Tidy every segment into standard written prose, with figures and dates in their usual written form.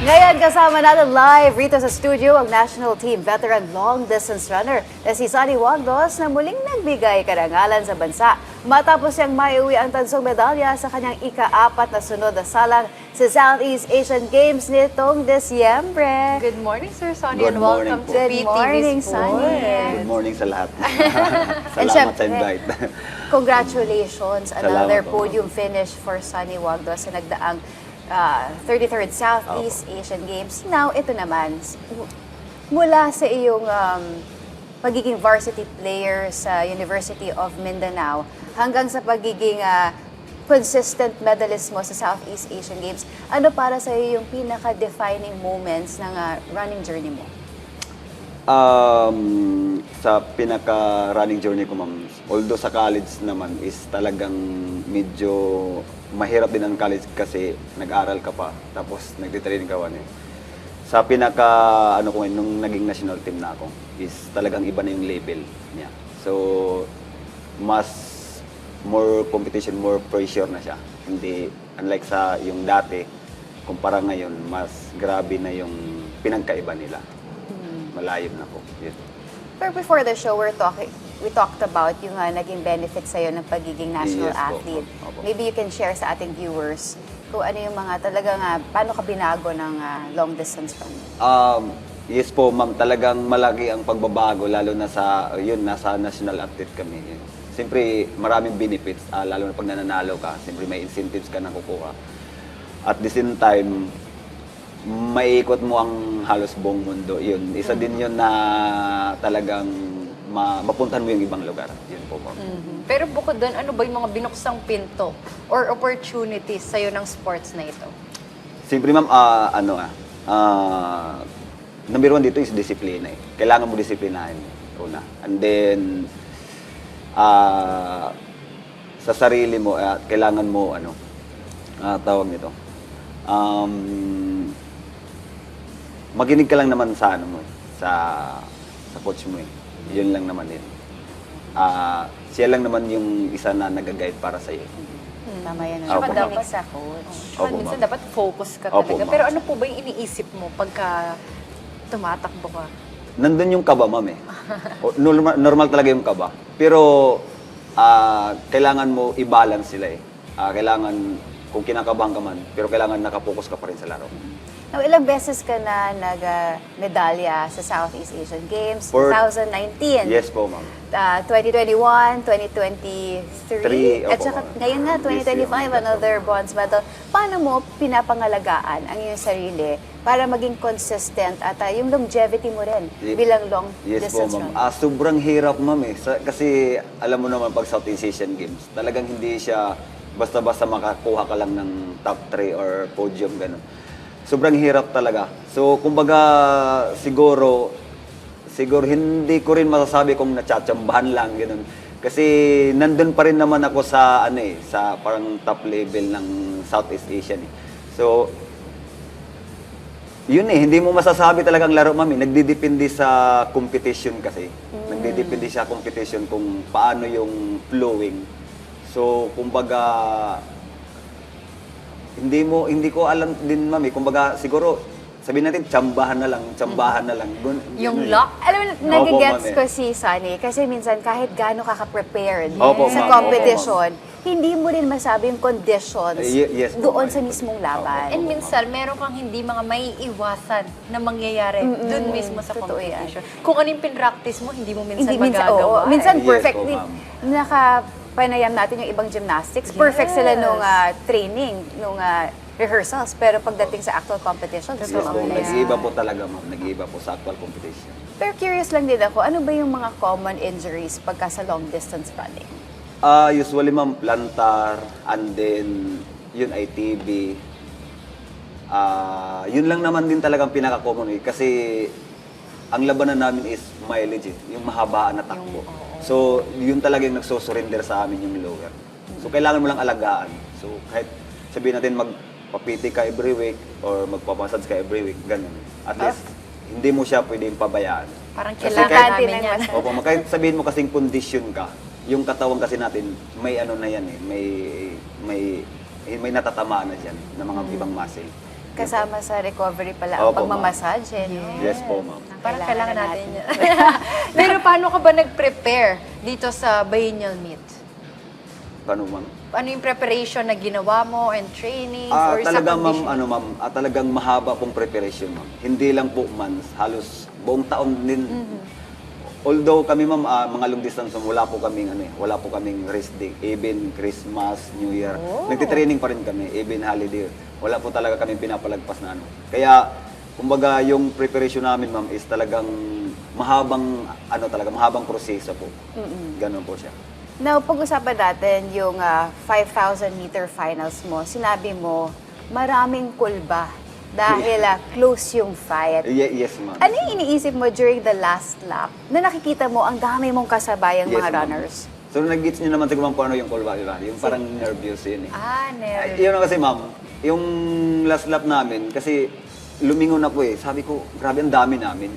Ngayon kasama natin live rito sa studio ang national team veteran long distance runner na si Sunny Wagdos na muling nagbigay karangalan sa bansa matapos siyang maiuwi ang tansong medalya sa kanyang ika-4 na sunod na salang sa Southeast Asian Games nitong Desyembre. Good morning, Sir Sonny, Good and welcome morning po. to Good morning, PTV Sunny. Good morning sa lahat. And Salamat sa syempre, invite. Congratulations, another Salamat po. podium finish for Sunny Wagdos sa nagdaang 33rd Southeast Asian Games. Now, ito naman, mula sa iyong pagiging varsity player sa University of Mindanao hanggang sa pagiging consistent medalist mo sa Southeast Asian Games, ano para sa iyo yung pinaka-defining moments ng running journey mo? Sa pinaka-running journey ko, ma'am, although sa college naman is talagang medyo mahirap din ang college kasi nag-aral ka pa, tapos nagtitraining ka pa. Sa pinaka, nung naging national team na ako, is talagang iba na yung level niya. So, more competition, more pressure na siya. Hindi, unlike sa yung dati, kumpara ngayon, mas grabe na yung pinagkaiba nila. Malayo na po. Yun. Pero before the show, we talked about yung naging benefit sa'yo ng pagiging national Yes po, athlete. opo. Maybe you can share sa ating viewers kung ano yung mga talagang, paano ka binago ng long distance run? Yes po, ma'am, talagang malaki ang pagbabago, lalo na sa, nasa national athlete kami. Siyempre, maraming benefits, lalo na pag nananalo ka, siyempre may incentives ka na kukuha. At the same time, maiikot mo ang halos buong mundo. Yun, isa din yun na talagang mapuntahan mo yung ibang lugar. Yun po, ma'am. Pero bukod doon, ano ba yung mga binuksang pinto or opportunities sa'yo ng sports na ito? Siyempre, ma'am, number one dito is disiplina. Kailangan mo disiplinahin. Una. And then, sa sarili mo, kailangan mo, tawag nito, makinig ka lang naman sa sa coach mo. Yun lang naman din. Siya lang naman yung isa na nag-guide para sa iyo. Tama yan. Opo, Tsaka ma'am. dapat sa coach. Tsaka Opo, minsan ma'am. dapat focus ka Opo, talaga. ma'am. Pero ano po ba yung iniisip mo pagka tumatakbo ka? Nandun yung kaba, ma'am. Normal talaga yung kaba. Pero kailangan mo i-balance sila. Kailangan, kung kinakabahan ka man, pero kailangan nakapokus ka pa rin sa laro. Now, ilang beses ka na nag-medalya sa Southeast Asian Games? For- 2019. Yes po, ma'am. 2021, 2023, at opo, saka ma'am. ngayon nga, 2025, Yes, ma'am. another bronze medal. Paano mo pinapangalagaan ang iyong sarili para maging consistent at yung longevity mo rin bilang long Yes po, distance ma'am. runner? Sobrang hirap, ma'am. Kasi alam mo naman, pag Southeast Asian Games, talagang hindi siya basta-basta makakuha ka lang ng top 3 or podium, gano'n. Sobrang hirap talaga. So, kumbaga, siguro hindi ko rin masasabi kung natsatsambahan lang, gano'n. Kasi nandun pa rin naman ako sa, sa parang top level ng Southeast Asian. So, yun hindi mo masasabi talagang laro, mami. Nagdidepende sa competition kasi. Nagdidepende sa competition kung paano yung flowing. So, kumbaga, hindi ko alam din, mami. Kumbaga, siguro, sabihin natin, tsambahan na lang. Yung luck? Alam mo, Opo, nagigets ma'am, ko si Sunny kasi minsan kahit gaano ka ka-prepared Opo, sa ma'am. competition, hindi mo rin masabi yung conditions Yes po, doon ma'am. sa mismong laban. And minsan, meron kang hindi mga maiiwasan na mangyayari doon mismo sa Totoo yan. competition. Kung ano yung pinractice mo, hindi mo minsan Hindi minsan, magagawa. oo. Minsan Yes perfect. po, ma'am. Nakapanayam natin yung ibang gymnastics. Perfect sila nung training, nung rehearsals. Pero pagdating sa actual competition, Yes gusto po, mo nag-iiba po talaga, ma'am. Nag-iiba po sa actual competition. Pero curious lang din ako, ano ba yung mga common injuries pagka sa long distance running? Usually, ma'am, plantar, and then, yun ay TB. Yun lang naman din talagang pinaka-common kasi ang labanan namin is mileage, yung mahabaan na takbo. So, yun talaga yung nagsusurrender sa amin yung lower. So, kailangan mo lang alagaan. So, kahit sabihin natin magpapiti ka every week or magpapamassage ka every week, ganun. At least, hindi mo siya pwedeng pabayaan. Parang Kasi kailangan kahit- namin yan. Opo, kahit sabihin mo kasing condition ka, yung katawan kasi natin, may may natatamaan na dyan ng mga ibang muscle. kasama sa recovery pala ang Opo, ma'am. pagmamassage, eh, no? Yes po, ma'am. Parang kailangan natin natin. yan. Pero paano ka ba nag-prepare dito sa biennial meet? Paano, ma'am? Ano yung preparation na ginawa mo and trainings or sa Talagang ma'am, conditioning? talagang mahaba pong preparation, ma'am. Hindi lang po months, halos buong taon din. Although kami, ma'am, mga long distance, wala po kaming rest day. Even Christmas, New Year. Nagtitraining pa rin kami, even holiday. Wala po talaga kami pinapalagpas na ano. Kaya, kumbaga, yung preparation namin, ma'am, is talagang mahabang proseso po. Ganon po siya. Now, pag-usapan natin yung 5,000 meter finals mo. Sinabi mo, maraming kulba dahil close yung fight. Yes, ma'am. Ano yung iniisip mo during the last lap na nakikita mo ang dami mong kasabayang Yes, mga ma'am. runners? So, nag-gets nyo naman siguro ma'am kung ano yung kulba, di ba? Yung parang nervous yun eh. Never. Yun kasi ma'am, yung last lap namin, kasi lumingon ako eh. Sabi ko, grabe ang dami namin.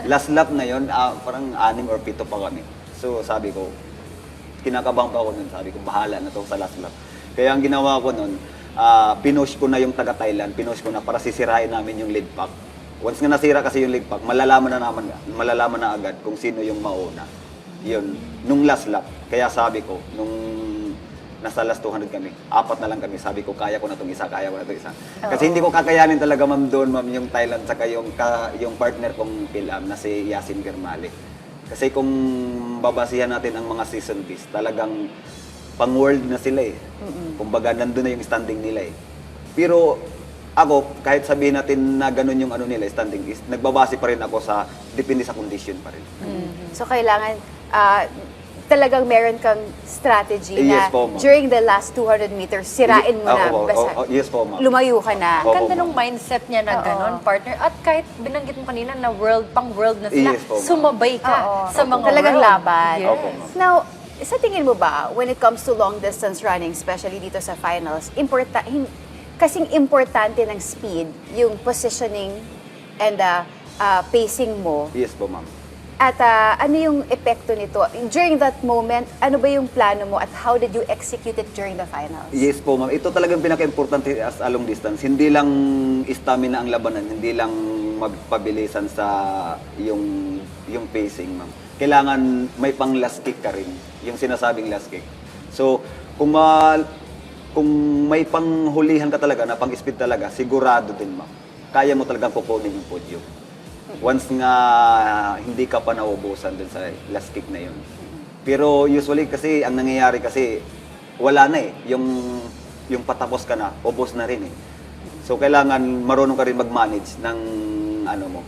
Last lap na yun, parang 6 or 7 pa kami. So sabi ko, kinakabang pa ako nun. Sabi ko, bahala na to sa last lap. Kaya ang ginawa ko nun, pinush ko na yung taga-Thailand, pinush ko na para sisirain namin yung lead pack. Once nga nasira kasi yung lead pack, malalaman na agad kung sino yung mauna. Yun, nung last lap. Kaya sabi ko, nung nasa last 200 kami, 4 na lang kami. Sabi ko, kaya ko na itong isa, kaya ko na itong isa. Kasi hindi ko kakayanin talaga, ma'am, doon, ma'am, yung Thailand, saka yung partner kong Pilam na si Yasin Germali. Kasi kung babasihan natin ang mga season beast, talagang pang-world na sila eh. Kumbaga, nandun na yung standing nila eh. Pero ako, kahit sabihin natin na ganun yung ano nila, standing is, nagbabase pa rin ako sa, depende sa condition pa rin. So, kailangan talagang meron kang strategy na Yes po, ma'am. during the last 200 meters, sirain mo na. Basta Yes po, ma'am. lumayo ka na. Opo, Ganda ma'am. ng mindset niya na Oo. ganon, partner. At kahit binanggit mo kanina na pang-world na sila, Yes po, ma'am. sumabay ka Oo. sa mga Talagang world. laban. Yes. Opo, ma'am. Now, sa tingin mo ba, when it comes to long distance running, especially dito sa finals, kasing importante ng speed, yung positioning and pacing mo. Yes po, ma'am. At ano yung epekto nito? During that moment, ano ba yung plano mo at how did you execute it during the finals? Yes po, ma'am. Ito talagang pinaka-importante as a long distance. Hindi lang stamina ang labanan, hindi lang magpabilisan sa yung pacing, ma'am. Kailangan may pang last kick ka rin, yung sinasabing last kick. So, kung may panghulihan ka talaga, na pang-speed talaga, sigurado din, ma'am. Kaya mo talagang kukunin yung podium. Once nga hindi ka pa nauubusan dun sa last kick na yun. Pero usually kasi, ang nangyayari kasi, wala na eh. Yung patapos ka na, ubos na rin eh. So kailangan marunong ka rin mag-manage ng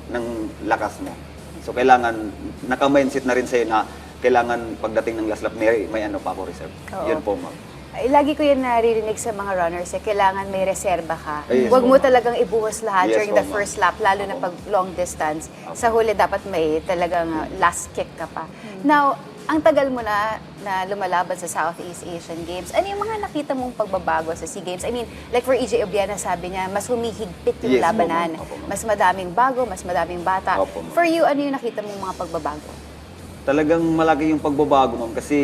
ng lakas mo. So kailangan naka-mindset na rin sa'yo na kailangan pagdating ng last lap may ano pa ako reserve. Oo. Yun po, ma'am. Ay, lagi ko yan naririnig sa mga runners, kailangan may reserba ka. Ay, yes Huwag po, mo ma'am. talagang ibuhos lahat Yes during po, the ma'am. first lap, lalo na Opo. pag long distance. Opo. Sa huli, dapat may talagang last kick ka pa. Now, ang tagal mo na lumalaban sa Southeast Asian Games. Ano yung mga nakita mong pagbabago sa SEA Games? I mean, like for EJ Obiana, sabi niya, mas humihigpit yung Yes po, labanan. ma'am. Opo, ma'am. Mas madaming bago, mas madaming bata. Opo, ma'am. For you, ano yung nakita mong mga pagbabago? Talagang malaki yung pagbabago, ma'am, kasi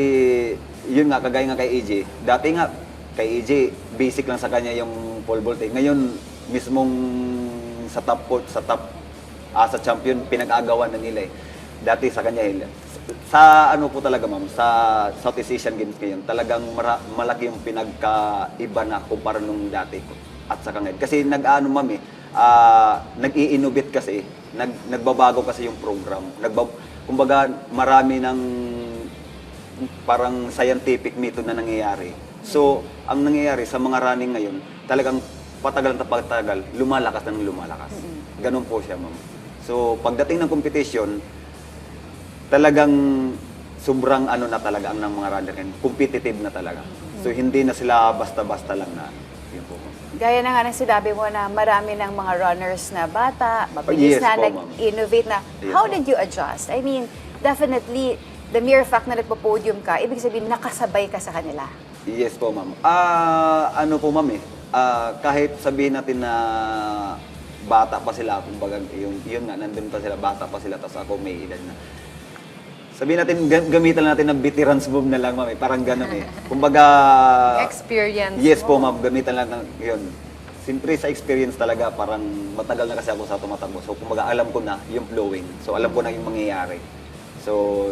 yun nga, kagaya nga kay AJ. Dati nga, kay AJ, basic lang sa kanya yung pole vault. Ngayon, mismong sa sa champion, pinag-agawan na nila eh. Dati sa kanya, sa ano po talaga, ma'am, sa Southeast Asian Games ngayon, talagang malaki yung pinagkaiba na kumpara nung dati ko at sa ngayon. Kasi nag-i-innovate kasi, nagbabago kasi yung program. Kumbaga, marami ng parang scientific method na nangyayari. So, ang nangyayari sa mga running ngayon, talagang patagal na patagal, lumalakas na ng lumalakas. Ganun po siya, ma'am. So, pagdating ng competition, talagang sobrang ano na talaga ang ng mga runner ngayon, competitive na talaga. So, hindi na sila basta-basta lang na. Yun po, ma'am. Gaya na nga ng sinabi mo na marami ng mga runners na bata, mabilis Yes na, po, ma'am. nag-innovate na. Yes, How ma'am. did you adjust? I mean, definitely, the mere fact na nagpo-podium ka, ibig sabihin nakasabay ka sa kanila. Yes po, ma'am. Ano po, ma'am kahit sabihin natin na bata pa sila, kumbaga, yun nga, nandun pa sila, bata pa sila, tapos ako may edad na. Sabihin natin, gamitan natin ng veterans move na lang, ma'am. Parang ganun eh. Kumbaga... Experience Yes mo. po, ma'am. Gamitan lang ng yun. Siyempre sa experience talaga, parang matagal na kasi ako sa tumatakbo. So kumbaga alam ko na yung flowing. So alam ko na yung mangyayari. So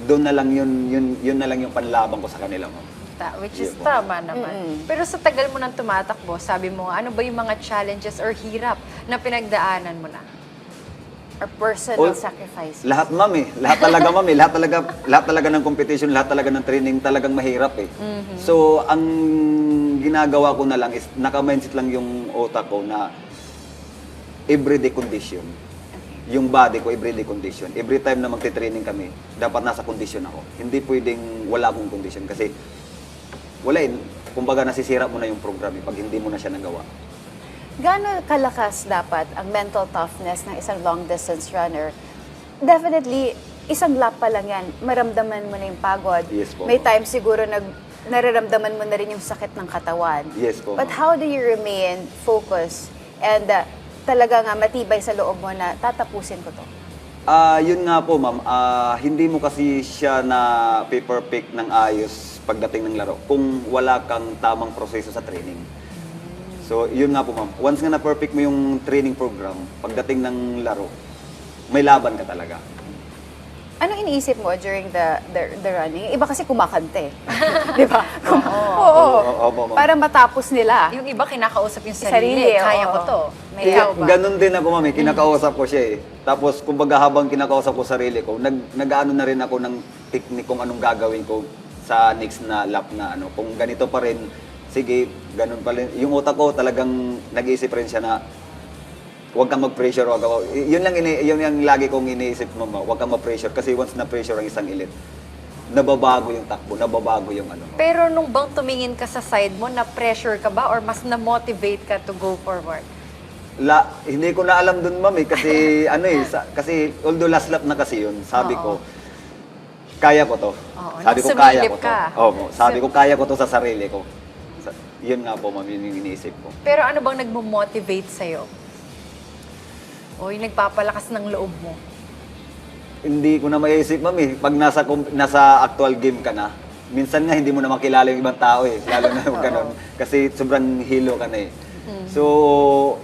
doon na lang yun na lang yung panlaban ko sa kanila mo. Which is Yun po. tama naman. Pero sa tagal mo nang tumatakbo, sabi mo, ano ba yung mga challenges or hirap na pinagdaanan mo na? Or personal All- sacrifice? Lahat ma'am eh. Lahat talaga ng competition, lahat talaga ng training talagang mahirap eh. So ang ginagawa ko na lang is naka-mindset lang yung utak ko na everyday condition. Yung body ko, everyday condition. Every time na magte-training kami, dapat nasa condition ako. Hindi pwedeng wala akong condition kasi wala eh. Kumbaga nasisira mo na yung program eh, pag hindi mo na siya nagawa. Gaano kalakas dapat ang mental toughness ng isang long-distance runner? Definitely, isang lap pa lang yan, maramdaman mo na yung pagod. Yes po, May ma'am. times siguro nararamdaman mo na rin yung sakit ng katawan. Yes po, But ma'am. how do you remain focused and talaga nga matibay sa loob mo na tatapusin ko to? Yun nga po ma'am, hindi mo kasi siya na paper pick ng ayos pagdating ng laro kung wala kang tamang proseso sa training. So yun nga po ma'am, once nga na-perfect mo yung training program, pagdating ng laro, may laban ka talaga. Anong iniisip mo during the running? Yung iba kasi kumakante. Di ba? Oo, ma'am. Para matapos nila. Yung iba kinakausap yung Sarili, sarili. Kaya oo. ko to. May Ikaw ba? Ganun din ako, ma'am. Kinakausap ko siya eh. Tapos, kumbaga habang kinakausap ko sarili ko, nag-ano na rin ako ng technique kung anong gagawin ko sa next na lap na ano. Kung ganito pa rin, sige, ganun pa rin. Yung utak ko talagang nag-iisip rin siya na huwag kang mag-pressure, yun yung lagi kong iniisip, ma'am. Huwag kang mag-pressure kasi once na-pressure ang isang elite, nababago yung takbo, nababago yung ano. Pero nung bang tumingin ka sa side mo, na-pressure ka ba or mas na-motivate ka to go forward? Hindi ko na alam dun, ma'am, eh, kasi ano eh, kasi although last lap na kasi yun, sabi ko, kaya ko to. Oo, Sabi ko nang kaya sumilip ko to. ka. Oo, sabi ko kaya ko to sa sarili ko. Yun nga po, ma'am, yun yung iniisip ko. Pero ano bang nagmo-motivate sa'yo? O yung nagpapalakas ng loob mo? Hindi ko na maiisip, ma'am, eh. Pag nasa actual game ka na, minsan nga hindi mo na makilala yung ibang tao eh, lalo na yung ganun. Kasi sobrang hilo ka na eh. So,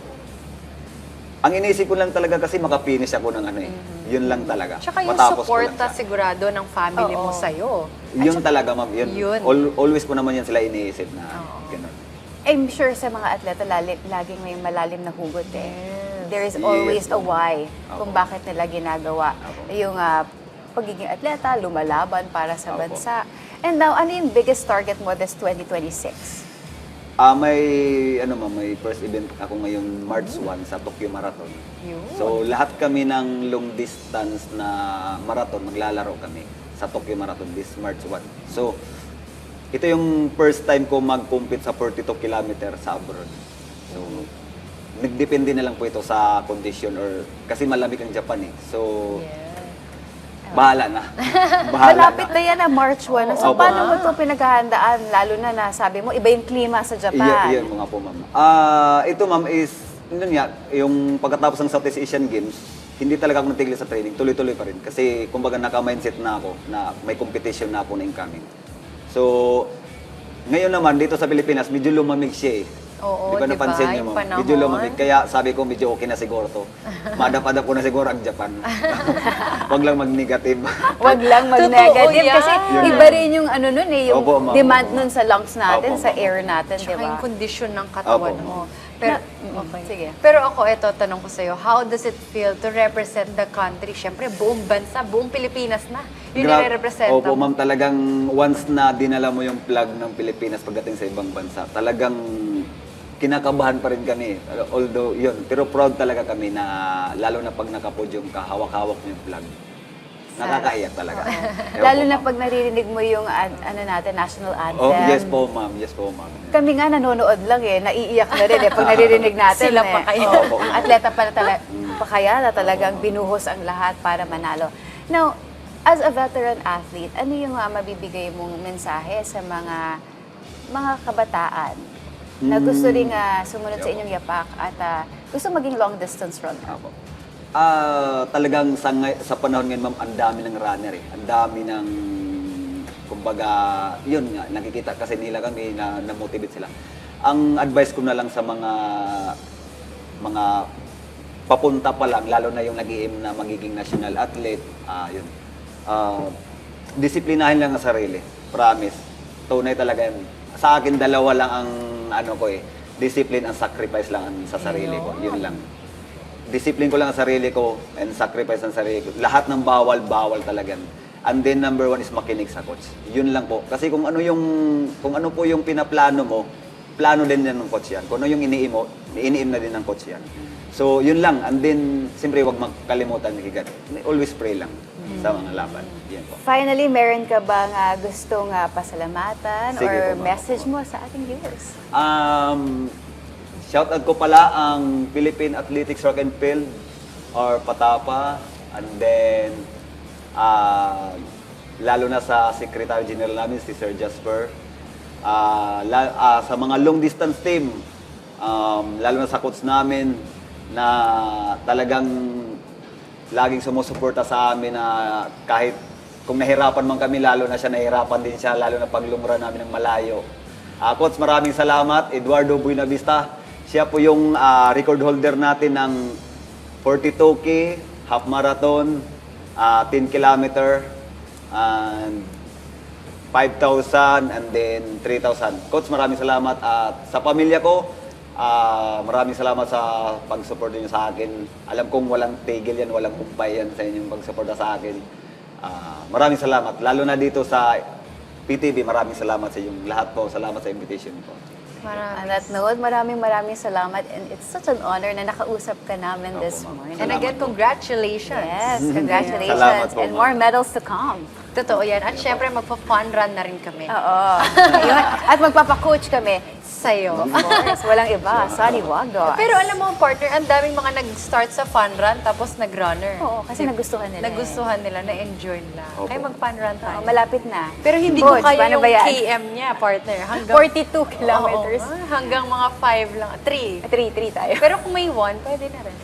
ang iniisip ko lang talaga kasi makapinish ako ng ano eh. Yun lang talaga. Tsaka yung Matapos ko lang suporta siya. sigurado ng family mo Oo. sa'yo. Yun talaga, ma'am. Yun. Yun. Always ko naman yan sila iniisip na ganun. I'm sure sa mga atleta, laging may malalim na hugot eh. Yes. There is always a why Opo. kung bakit nila ginagawa. Opo. Yung pagiging atleta, lumalaban para sa Opo. bansa. And now, ano yung biggest target mo this 2026? May first event ako ngayong March 1 sa Tokyo Marathon. Yun. So, lahat kami ng long distance na marathon, maglalaro kami sa Tokyo Marathon this March 1. So, ito yung first time ko mag-compete sa 42 kilometer sa abroad. So, nagdepende na lang po ito sa condition or kasi malamig ang Japan eh. So, bahala na. Malapit na yan March 1. So, Opo. paano mo ito pinaghahandaan? Lalo na nasabi mo, iba yung klima sa Japan. Iyan mga po, ma'am. Ito, ma'am, is, yun nga, yung pagkatapos ng Southeast Asian Games, hindi talaga ako natigil sa training, tuloy-tuloy pa rin. Kasi, kumbaga, naka-mindset na ako na may competition na ako na incoming. So, ngayon naman, dito sa Pilipinas, medyo lumamig siya eh. Oo, Di ba di ba? napansin niyo, Yung ma'am? panahon. Medyo lumamig. Kaya sabi ko, medyo okay na siguro to. Madap-adap ko na siguro ang Japan. Huwag lang mag-negative. Huwag lang Totoo mag-negative yan. kasi Yun iba rin yung ano nun eh, yung Opo, ma'am. demand Opo, nun sa lungs natin, Opo, sa ma'am. air natin, di Tsaka ba? yung kondisyon ng katawan Opo. mo. Pero, Sige. Pero ako, ito, tanong ko sa'yo, how does it feel to represent the country? Siyempre, buong bansa, buong Pilipinas na. Yun nire-represent Opo, mo. ma'am, talagang once na dinala mo yung flag ng Pilipinas pagdating sa ibang bansa, talagang kinakabahan pa rin kami. Although, yun, pero proud talaga kami na lalo na pag nakapodyum ka, hawak-hawak mo yung flag. Nakakaiyak talaga. Ewan Lalo po, na ma'am. pag naririnig mo yung national anthem. Oh, yes po, ma'am. Yes po, ma'am. Kami nga nanonood lang eh, naiiyak na rin eh pag naririnig natin. Sila eh. pa kaya. Oo, ang atleta pa kaya na talagang binuhos ang lahat para manalo. Now, as a veteran athlete, ano yung mabibigay mong mensahe sa mga kabataan na gusto ring sumunod sa inyong yapak at gusto maging long distance runner? Apo. Talagang sa panahon ngayon, ma'am, ang dami ng runner eh. Ang dami ng, kumbaga, yun nga, nakikita kasi nila kami na motivate sila. ang advice ko na lang sa mga papunta pa lang, lalo na yung nag-i-aim na magiging national athlete, yun. Disiplinahin lang ang sarili. Promise. Tunay talaga yan. Sa akin, dalawa lang ang discipline and sacrifice lang sa sarili ko. Yun lang. Discipline ko lang ang sarili ko and sacrifice ang sarili ko. Lahat ng bawal talaga. And then number one is makinig sa coach. Yun lang po. Kasi kung ano po yung pinaplano mo, plano din yan ng coach yan. Kung ano yung iniim mo, iniim na din ng coach yan. So, yun lang. And then, siyempre, huwag makalimutan, higat. Always pray lang sa mga laban. Yan po. Finally, meron ka bang gustong pasalamatan Sige or po, ma'am. message mo sa ating viewers? Shoutout ko pala ang Philippine Athletics Track and Field or Patapa. And then, lalo na sa Secretary General namin, si Sir Jasper. Sa mga long distance team, lalo na sa coach namin, na talagang laging sumusuporta sa amin na kahit kung nahirapan man kami, lalo na siya nahirapan din siya, lalo na paglumura namin ng malayo. Coach, maraming salamat. Eduardo Buenavista, siya po yung record holder natin ng 42K, half marathon, 10 kilometer, and 5,000 and then 3,000. Coach, maraming salamat. At sa pamilya ko, maraming salamat sa pag-support niyo sa akin. Alam kong walang tigil yan, walang humpay yan sa inyong pag-suporta sa akin. Maraming salamat. Lalo na dito sa PTV, maraming salamat sa inyong lahat po. Salamat sa invitation po. On that note, maraming salamat and it's such an honor na nakausap ka namin this Opo, ma'am. morning. And again, congratulations. Yes, congratulations. Salamat po, And ma'am. more medals to come. Totoo yan. At syempre, magpa-fun run na rin kami. Oo. Ayun. At magpapacoach kami. Sa'yo. Of course, walang iba. Sunny Wagdo. Pero alam mo, partner, ang daming mga nag-start sa fun run tapos nag-runner. Oo, kasi nagustuhan nila. Nagustuhan nila, na-enjoy nila. Opo. Kaya mag-fun run tayo. Malapit na. Pero hindi ko Coach, kaya paano yung ba yan? KM niya, partner. Hanggang 42 kilometers. Oo, hanggang mga 5 lang. 3. 3 tayo. Pero kung may 1, pwede na rin.